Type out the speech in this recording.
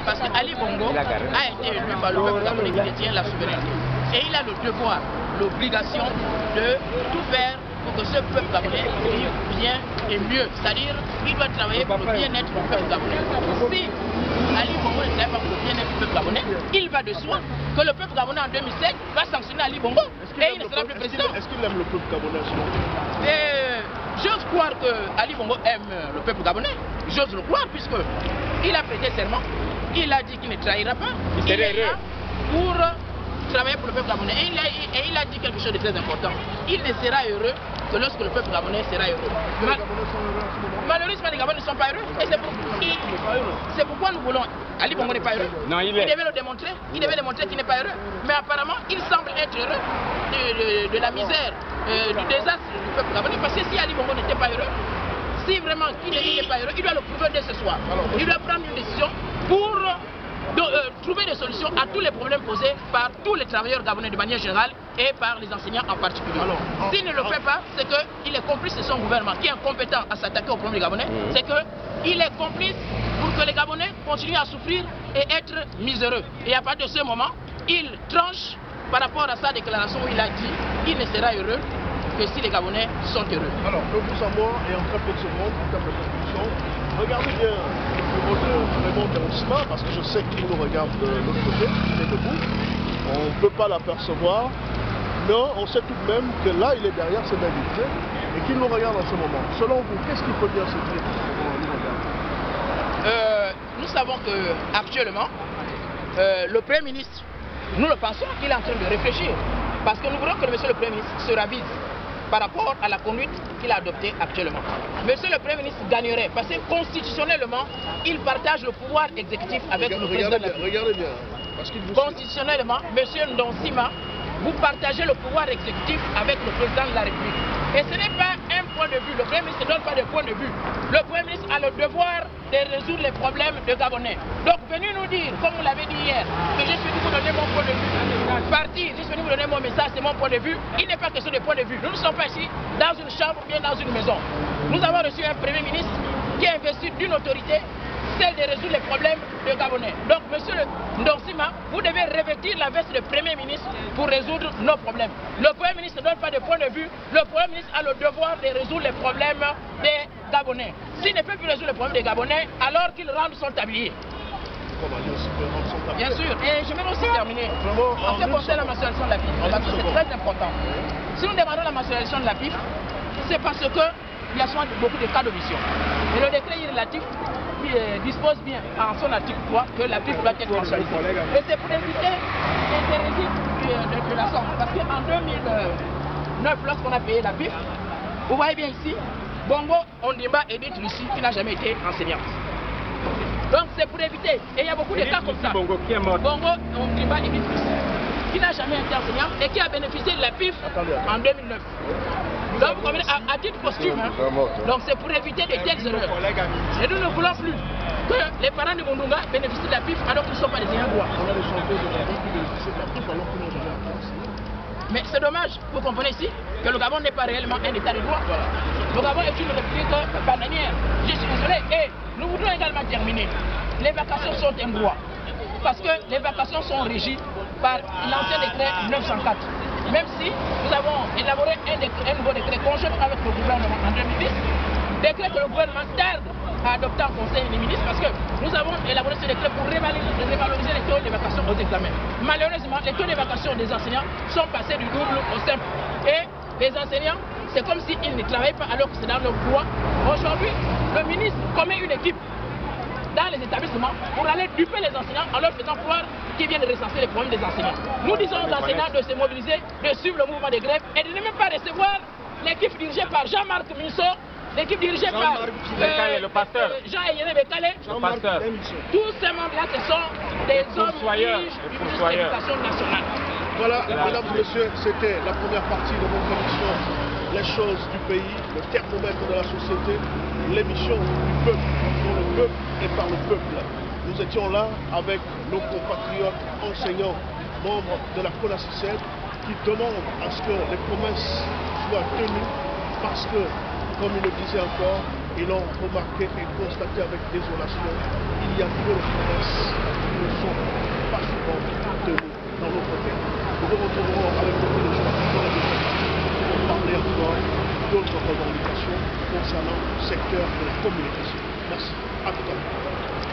Parce que Ali Bongo a été élu par le peuple gabonais qui détient la souveraineté. Et il a le devoir, l'obligation de tout faire pour que ce peuple gabonais vive bien et mieux. C'est-à-dire qu'il doit travailler pour le bien-être du peuple gabonais. Si Ali Bongo ne travaille pas pour le bien-être du peuple gabonais, il va de soi que le peuple gabonais en 2007 va sanctionner Ali Bongo et il ne sera plus président. Est-ce qu'il aime le peuple gabonais? J'ose croire que Ali Bongo aime le peuple gabonais. J'ose le croire puisque il a prêté serment. Il a dit qu'il ne trahira pas. Il est là pour travailler pour le peuple gabonais. Et il a dit quelque chose de très important. Il ne sera heureux que lorsque le peuple gabonais sera heureux. Malheureusement, les Gabonais ne sont pas heureux. Et c'est pourquoi nous voulons. Ali Bongo n'est pas heureux. Non, il devait le démontrer. Il devait démontrer qu'il n'est pas heureux. Mais apparemment, il semble être heureux de la misère, du désastre du peuple gabonais. Parce que si Ali Bongo n'était pas heureux, si vraiment il n'est pas heureux, il doit le prouver dès ce soir. Il doit prendre une décision pour trouver des solutions à tous les problèmes posés par tous les travailleurs gabonais de manière générale et par les enseignants en particulier. S'il ne le fait pas, c'est qu'il est complice de son gouvernement qui est incompétent à s'attaquer aux problèmes des Gabonais. C'est qu'il est complice pour que les Gabonais continuent à souffrir et être miséreux. Et à partir de ce moment, il tranche par rapport à sa déclaration où il a dit qu'il ne sera heureux que si les Gabonais sont heureux. Alors, de vous à moi et en très peu de secondes, en termes de conclusion, regardez bien le bureau de Raymond Dérousma, parce que je sais qu'il nous regarde de l'autre côté, il est debout. On ne peut pas l'apercevoir, mais on sait tout de même que là, il est derrière ses invités et qu'il nous regarde en ce moment. Selon vous, qu'est-ce qu'il faut dire à ce type quand on nous regarde? Nous savons qu'actuellement, le Premier ministre, nous le pensons qu'il est en train de réfléchir. Parce que nous voulons que monsieur le Premier ministre se ravise par rapport à la conduite qu'il a adoptée actuellement. Monsieur le Premier ministre gagnerait parce que constitutionnellement, il partage le pouvoir exécutif avec le président de la République. Regardez bien, parce qu'il vous constitutionnellement, monsieur Ndonsima, vous partagez le pouvoir exécutif avec le président de la République. Et ce n'est pas un point de vue. Le Premier ministre ne donne pas de point de vue. Le Premier ministre a le devoir de résoudre les problèmes des Gabonais. Donc, venez nous dire, comme vous l'avez dit hier, que je suis venu vous donner mon point de vue. Partir, je suis venu vous donner mon message, c'est mon point de vue. Il n'est pas question de point de vue. Nous ne sommes pas ici dans une chambre ou bien dans une maison. Nous avons reçu un Premier ministre qui est investi d'une autorité, celle de résoudre les problèmes des Gabonais. Donc, monsieur Ndonsima, vous devez revêtir la veste de Premier ministre pour résoudre nos problèmes. Le Premier ministre ne donne pas de point de vue. Le Premier ministre a le devoir de résoudre les problèmes des Gabonais. S'il ne peut plus résoudre les problèmes des Gabonais, alors qu'il rende son tablier. Bien sûr. Et je vais aussi terminer. En ce qui concerne la mensualisation de la PIF, parce que c'est très important. Si nous demandons la mensualisation de la PIF, c'est parce que il y a souvent beaucoup de cas d'omission. Et le décret relatif dispose bien en son article 3 que la PIF doit être mensualisée. Et c'est pour éviter les hérésies de la sorte. Parce qu'en 2009, lorsqu'on a payé la PIF, vous voyez bien ici, Bongo Ondimba Edith Lucie qui n'a jamais été enseignante. Donc c'est pour éviter. Et il y a beaucoup de cas comme ça. Bongo qui est mort. Bongo Ondimba Edith Lucie qui n'a jamais été enseignante et qui a bénéficié de la PIF en 2009. Donc, à titre posthume, hein. Donc c'est pour éviter de telles erreurs. Et nous ne voulons plus que les parents de Mondunga bénéficient de la PIF alors qu'ils ne sont pas des ayants droit. On a des chantiers de la PIF qui bénéficient de la PIF alors qu'ils n'ont jamais en France. Mais c'est dommage, vous comprenez ici, que le Gabon n'est pas réellement un état de droit. Le Gabon est une république bananière. Je suis désolé. Et nous voudrons également terminer. Les vacations sont un droit. Parce que les vacations sont régies par l'ancien décret 904. Même si nous avons élaboré un nouveau décret conjoint avec le gouvernement en 2010, décret que le gouvernement tarde à adopter en conseil des ministres parce que nous avons élaboré ce décret pour revaloriser les taux de vacations aux examens. Malheureusement, les taux de vacations des enseignants sont passés du double au simple. Et les enseignants, c'est comme s'ils ne travaillent pas alors que c'est dans leur droit. Aujourd'hui, le ministre commet une équipe dans les établissements pour aller duper les enseignants en leur faisant croire qu'ils viennent recenser les problèmes des enseignants. Nous disons aux enseignants de se mobiliser, de suivre le mouvement de grève et de ne même pas recevoir l'équipe dirigée par Jean-Marc Minso, l'équipe dirigée par le pasteur. Jean-Ayene Bekale. Tous ces membres-là, ce sont des hommes riches du ministère de l'Éducation nationale. Voilà, mesdames et messieurs, c'était la première partie de votre émission Les choses du pays, le thermomètre de la société, l'émission du peuple, pour le peuple et par le peuple. Nous étions là avec nos compatriotes enseignants, membres de la CONACICET, qui demandent à ce que les promesses soient tenues parce que, comme ils le disaient encore, ils l'ont remarqué et constaté avec désolation, il il y a peu de promesses qui ne sont pas souvent tenues dans notre pays. Nous nous retrouverons avec beaucoup de joie dans les départements pour parler encore d'autres revendications concernant le secteur de la communication. Merci. À tout à l'heure.